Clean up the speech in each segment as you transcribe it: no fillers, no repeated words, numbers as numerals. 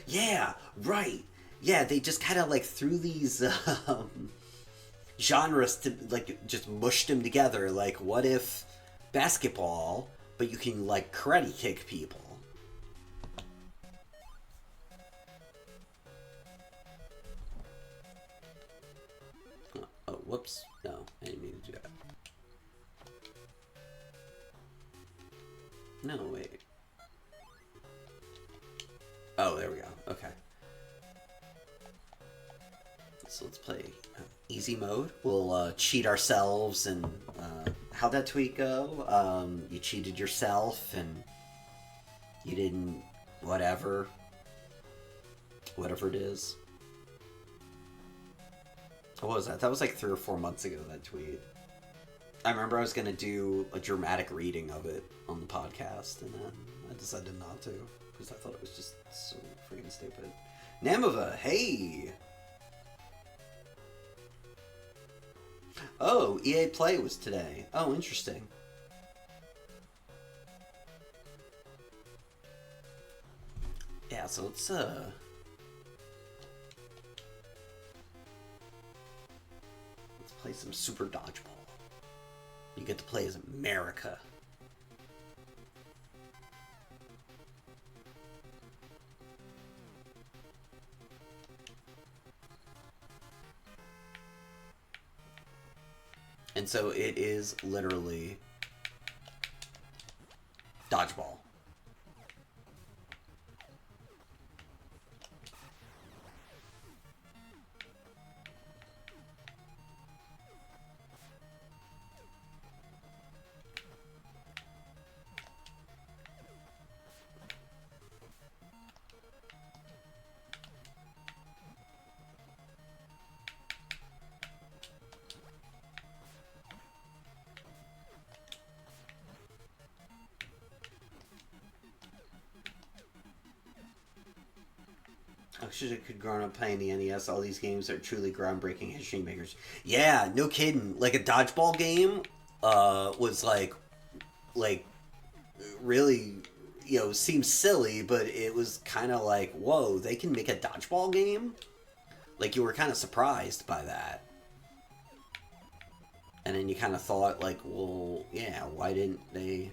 Yeah, right. Yeah, they just kind of like threw these genres to like just mushed them together. Like, what if basketball, but you can like karate kick people? Oh, whoops. No, I didn't mean to do that. No, wait. Oh, there we go. Okay. So let's play easy mode. We'll cheat ourselves and how'd that tweet go? You cheated yourself and you didn't whatever it is. What was that? That was like 3 or 4 months ago, that tweet. I remember I was going to do a dramatic reading of it on the podcast, and then I decided not to because I thought it was just so freaking stupid. Namova, hey! Oh, EA Play was today. Oh, interesting. Yeah, so let's play some Super Dodgeball. You get to play as America. And so it is literally dodgeball. I should have grown up playing the NES. All these games are truly groundbreaking history makers. Yeah, no kidding. Like a dodgeball game was like really, seems silly, but it was kind of like, whoa, they can make a dodgeball game? Like, you were kind of surprised by that. And then you kind of thought, like, well, yeah, why didn't they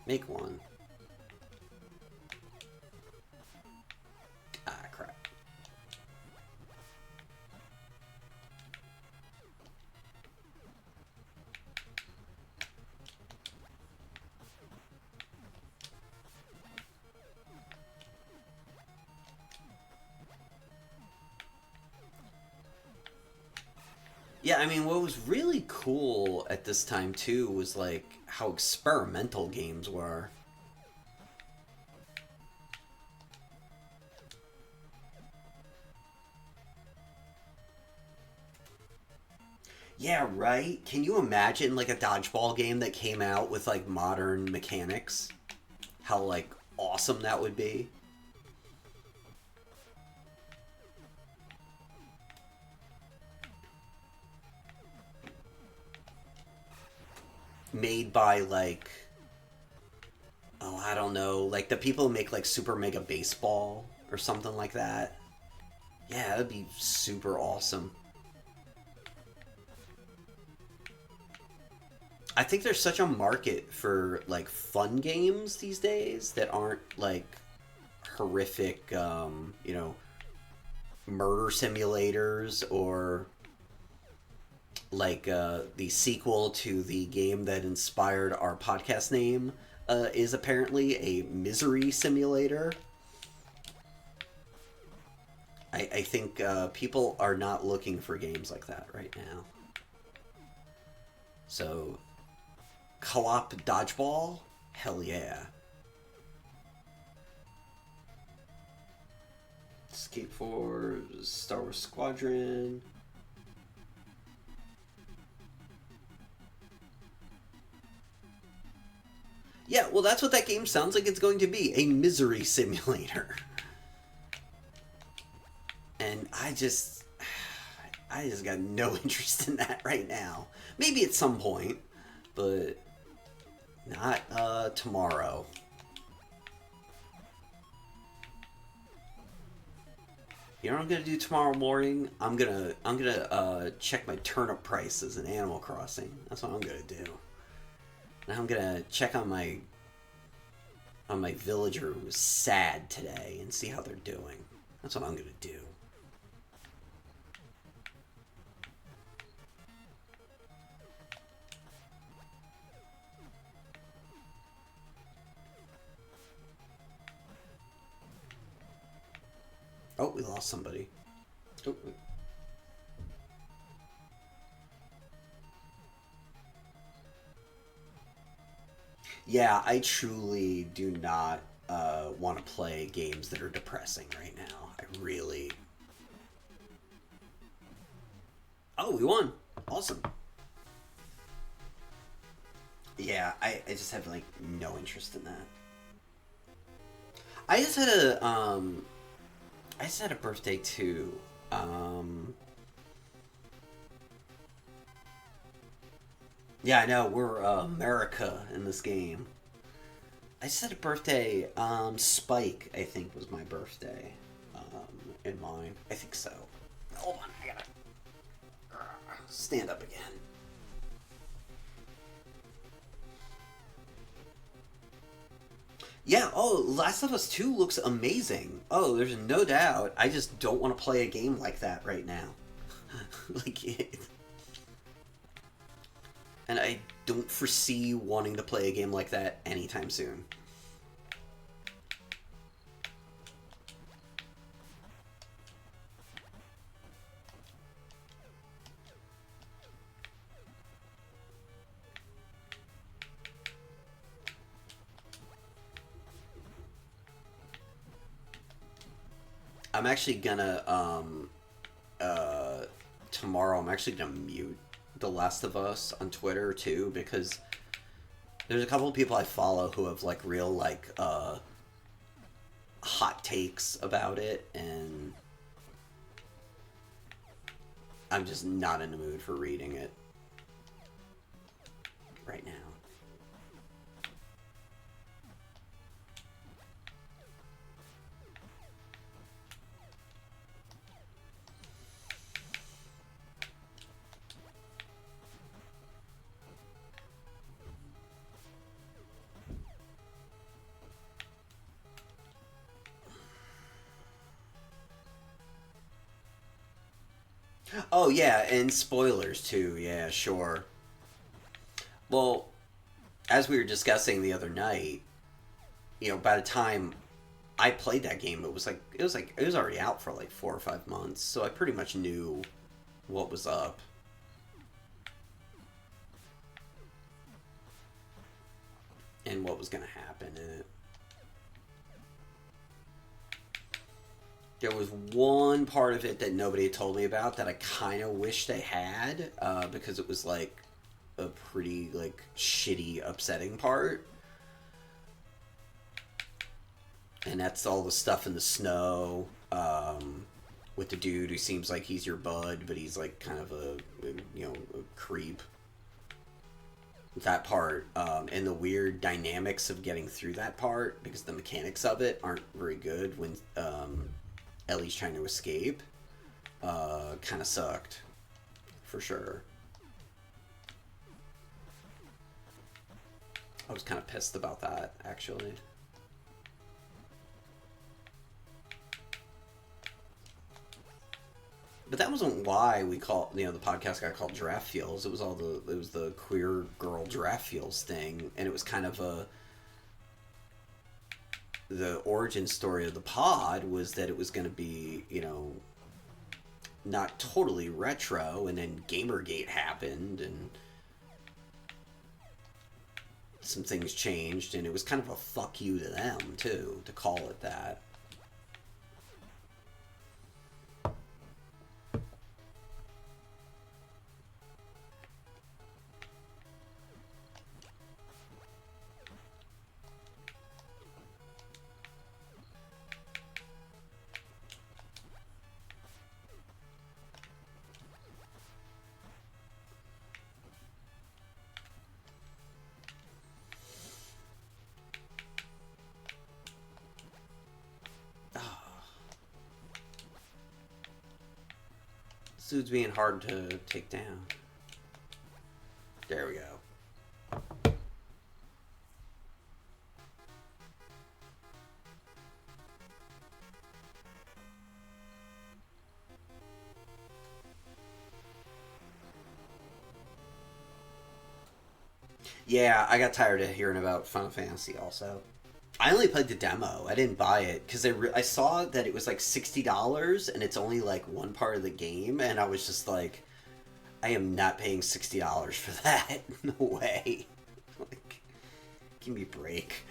make one? Ah, crap. Yeah, I mean, what was really cool at this time, too, was, like, how experimental games were. Yeah, right? Can you imagine, like, a dodgeball game that came out with, like, modern mechanics? How, like, awesome that would be? Made by, like, oh, I don't know, like the people who make, like, Super Mega Baseball or something like that. Yeah, that'd be super awesome. I think there's such a market for, like, fun games these days that aren't, like, horrific, murder simulators or like the sequel to the game that inspired our podcast name is apparently a misery simulator. I think people are not looking for games like that right now. So, co-op dodgeball? Hell yeah. Escape Force, Star Wars Squadron. Yeah, well, that's what that game sounds like it's going to be, a misery simulator. And I just got no interest in that right now. Maybe at some point, but not tomorrow. You know what I'm gonna do tomorrow morning? I'm gonna check my turnip prices in Animal Crossing. That's what I'm gonna do. And I'm gonna check on my villager who was sad today and see how they're doing. That's what I'm gonna do. Oh, we lost somebody. Oh, yeah, I truly do not want to play games that are depressing right now. I really. Oh, we won. Awesome. Yeah, I just have like no interest in that. I just had a birthday too. Um, yeah, I know we're America in this game. I just had a birthday. Spike, I think, was my birthday. In mine, I think so. Hold on, I gotta stand up again. Yeah, oh, Last of Us 2 looks amazing. Oh, there's no doubt. I just don't want to play a game like that right now. like, and I don't foresee wanting to play a game like that anytime soon. I'm actually gonna uh tomorrow I'm actually gonna mute The Last of Us on Twitter too because there's a couple of people I follow who have like real like hot takes about it and I'm just not in the mood for reading it right now. Oh yeah, and spoilers too. Yeah, sure. Well, as we were discussing the other night, by the time I played that game, it was already out for like 4 or 5 months, so I pretty much knew what was up. And what was going to happen in it. There was one part of it that nobody had told me about that I kind of wish they had, because it was like a pretty like shitty, upsetting part. And that's all the stuff in the snow, with the dude who seems like he's your bud, but he's like kind of a creep. That part, and the weird dynamics of getting through that part because the mechanics of it aren't very good when Ellie's trying to escape. Kind of sucked, for sure. I was kind of pissed about that, actually. But that wasn't why we call the podcast got called Giraffe Feels. It was the queer girl Giraffe Feels thing, and it was kind of the origin story of the pod was that it was going to be not totally retro, and then Gamergate happened, and some things changed, and it was kind of a fuck you to them too to call it that. This dude's being hard to take down. There we go. Yeah, I got tired of hearing about Final Fantasy also. I only played the demo. I didn't buy it because I saw that it was like $60 and it's only like one part of the game, and I was just like, I am not paying $60 for that. No way. Like, give me a break.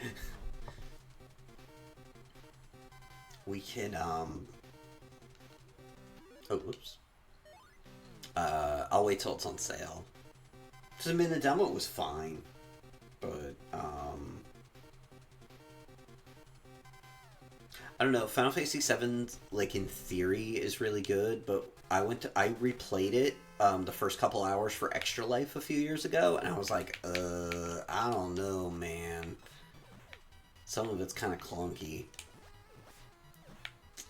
We can Oh, whoops. I'll wait till it's on sale. Because I mean, the demo was fine, but I don't know. Final Fantasy VII, like in theory, is really good, but I replayed it the first couple hours for Extra Life a few years ago, and I was like, I don't know, man. Some of it's kind of clunky.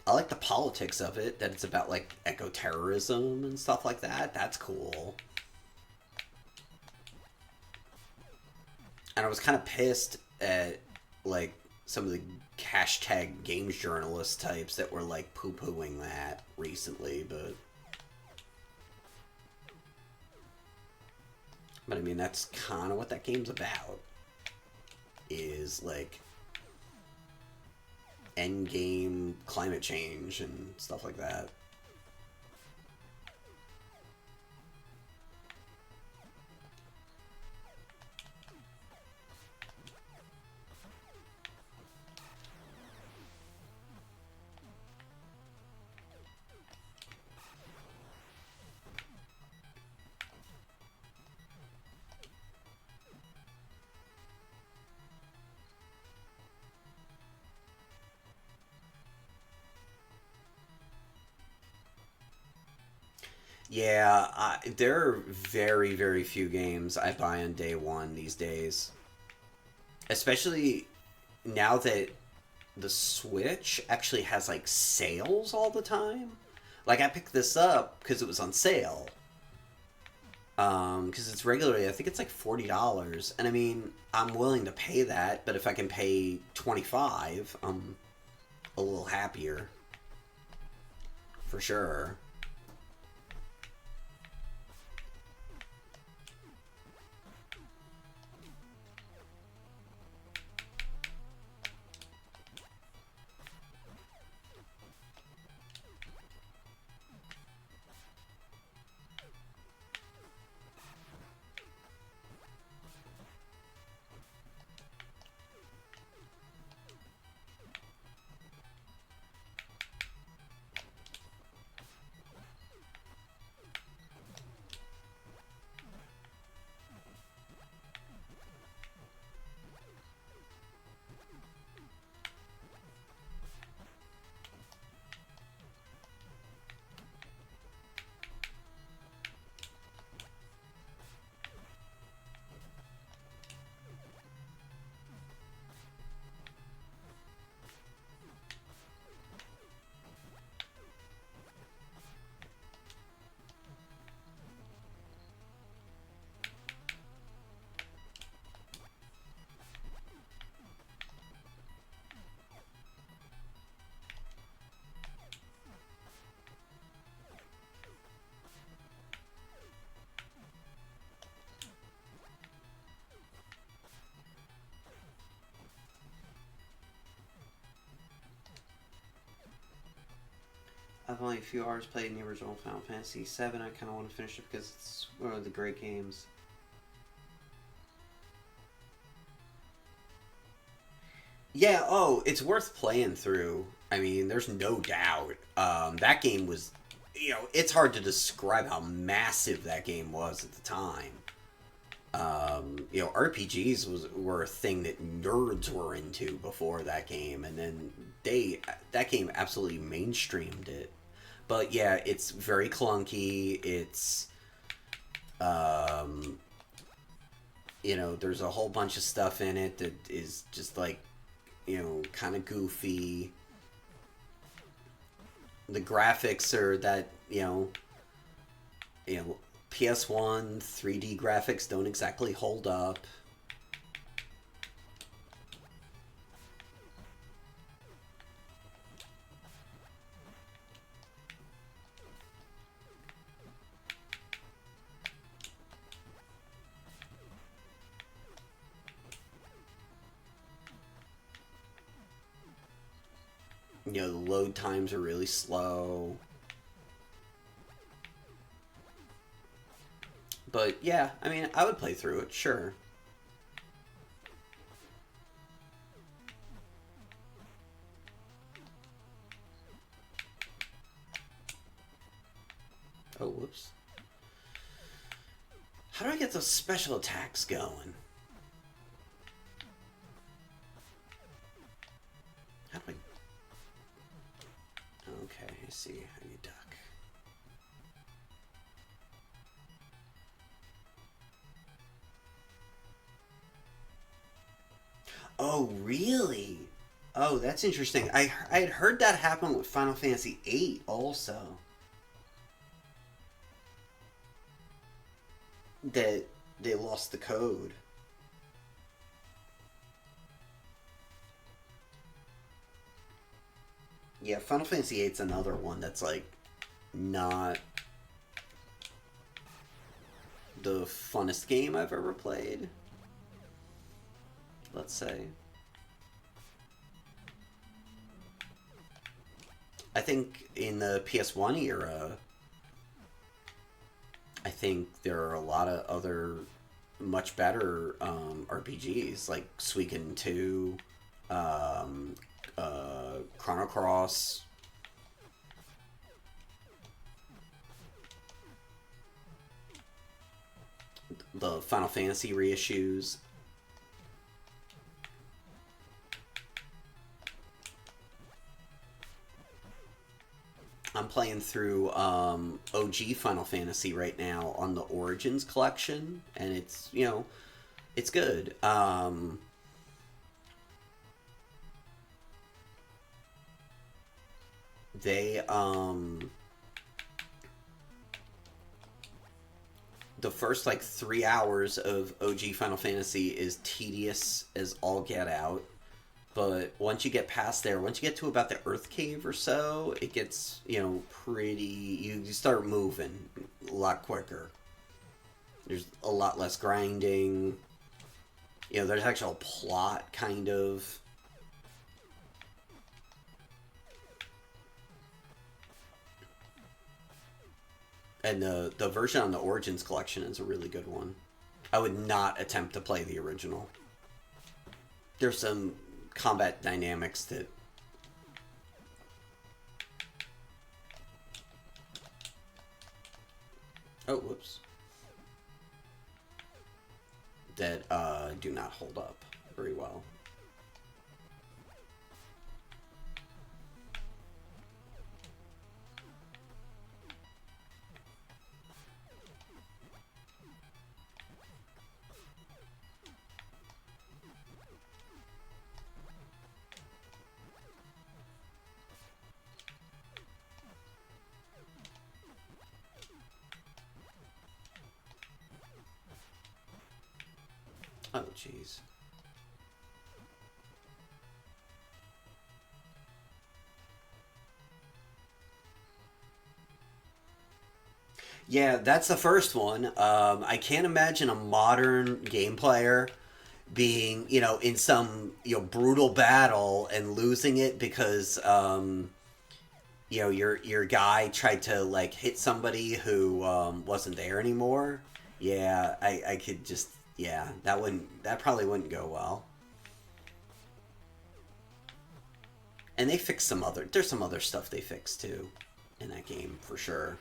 I like the politics of it, that it's about like eco-terrorism and stuff like that. That's cool. And I was kind of pissed at like some of the hashtag games journalist types that were like poo-pooing that recently, but I mean, that's kind of what that game's about, is like end game climate change and stuff like that. Yeah, there are very, very few games I buy on day one these days. Especially now that the Switch actually has like sales all the time. Like, I picked this up because it was on sale. Because it's regularly, I think it's like $40. And I mean, I'm willing to pay that, but if I can pay 25, I'm a little happier. For sure. I've only a few hours played in the original Final Fantasy VII. I kind of want to finish it because it's one of the great games. Yeah, oh, it's worth playing through. I mean, there's no doubt. That game was, it's hard to describe how massive that game was at the time. RPGs were a thing that nerds were into before that game, and then that game absolutely mainstreamed it. But yeah, it's very clunky. It's there's a whole bunch of stuff in it that is just like, kind of goofy. The graphics are that, you know, PS1 3D graphics don't exactly hold up. You know, the load times are really slow. But yeah, I mean, I would play through it, sure. Oh, whoops. How do I get those special attacks going? How do I... Okay, I see how you duck. Oh, really? Oh, that's interesting. I had heard that happen with Final Fantasy VIII also. That they lost the code. Yeah, Final Fantasy VIII's another one that's like not the funnest game I've ever played. Let's say. I think in the PS1 era, I think there are a lot of other much better RPGs like Suikoden 2, Chrono Cross. The Final Fantasy reissues. I'm playing through OG Final Fantasy right now on the Origins collection, and it's, you know, it's good. They the first like 3 hours of OG Final Fantasy is tedious as all get out. But once you get past there, once you get to about the Earth Cave or so, it gets, you know, pretty. You start moving a lot quicker. There's a lot less grinding. You know, there's actual plot, kind of. And the version on the Origins collection is a really good one. I would not attempt to play the original. There's some combat dynamics that oh whoops that do not hold up very well. Oh jeez. Yeah, that's the first one. I can't imagine a modern game player being, you know, in some, you know, brutal battle and losing it because, you know, your guy tried to like hit somebody who wasn't there anymore. Yeah, I could just, yeah, that probably wouldn't go well. And they fixed some other, there's some other stuff they fixed too in that game for sure.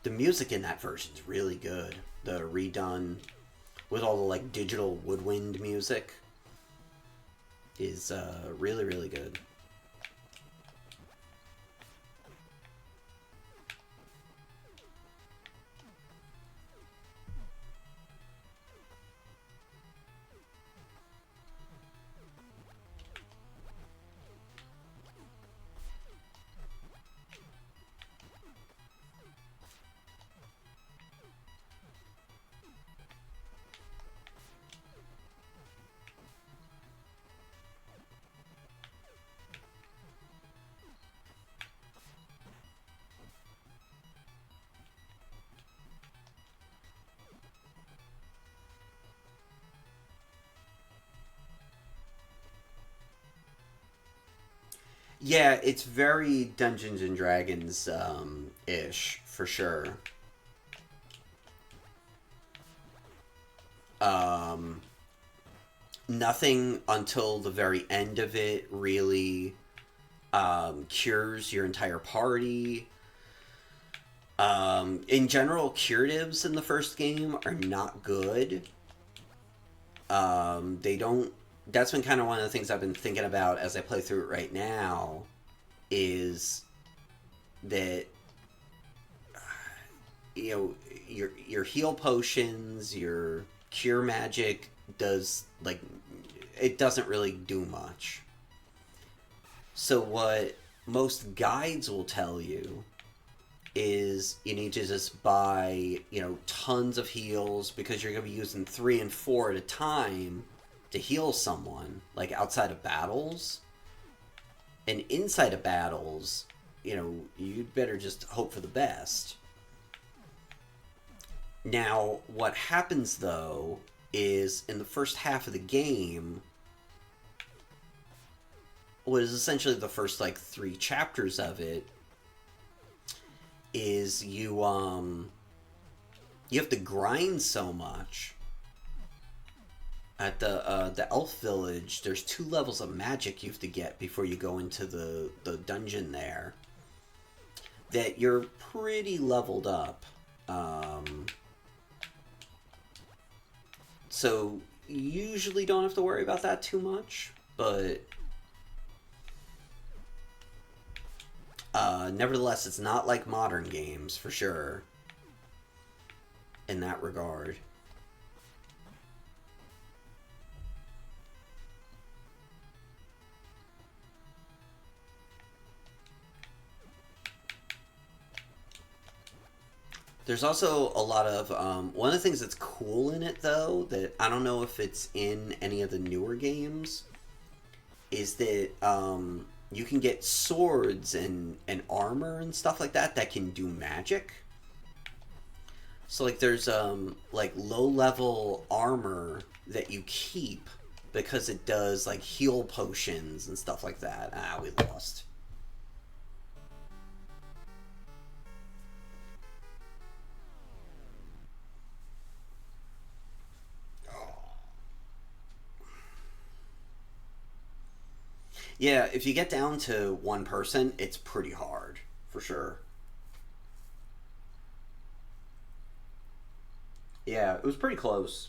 The music in that version is really good. The redone with all the like digital woodwind music is really really good. Yeah, it's very Dungeons and Dragons ish for sure. Um, Nothing until the very end of it really cures your entire party. In general, curatives in the first game are not good. They don't. That's been kind of one of the things I've been thinking about as I play through it right now. Is that your heal potions, your cure magic does like it doesn't really do much. So what most guides will tell you is you need to just buy, tons of heals because you're going to be using 3 and 4 at a time to heal someone, like outside of battles. And inside of battles, you'd better just hope for the best. Now, what happens though is in the first half of the game, what is essentially the first like 3 chapters of it, is you have to grind so much at the elf village. There's 2 levels of magic you have to get before you go into the dungeon there, that you're pretty leveled up. So you usually don't have to worry about that too much, but nevertheless, it's not like modern games for sure in that regard. There's also a lot of one of the things that's cool in it though, that I don't know if it's in any of the newer games, is that you can get swords and armor and stuff like that that can do magic. So like there's like low level armor that you keep because it does like heal potions and stuff like that. Ah, we lost. Yeah, if you get down to one person, it's pretty hard for sure. Yeah, it was pretty close.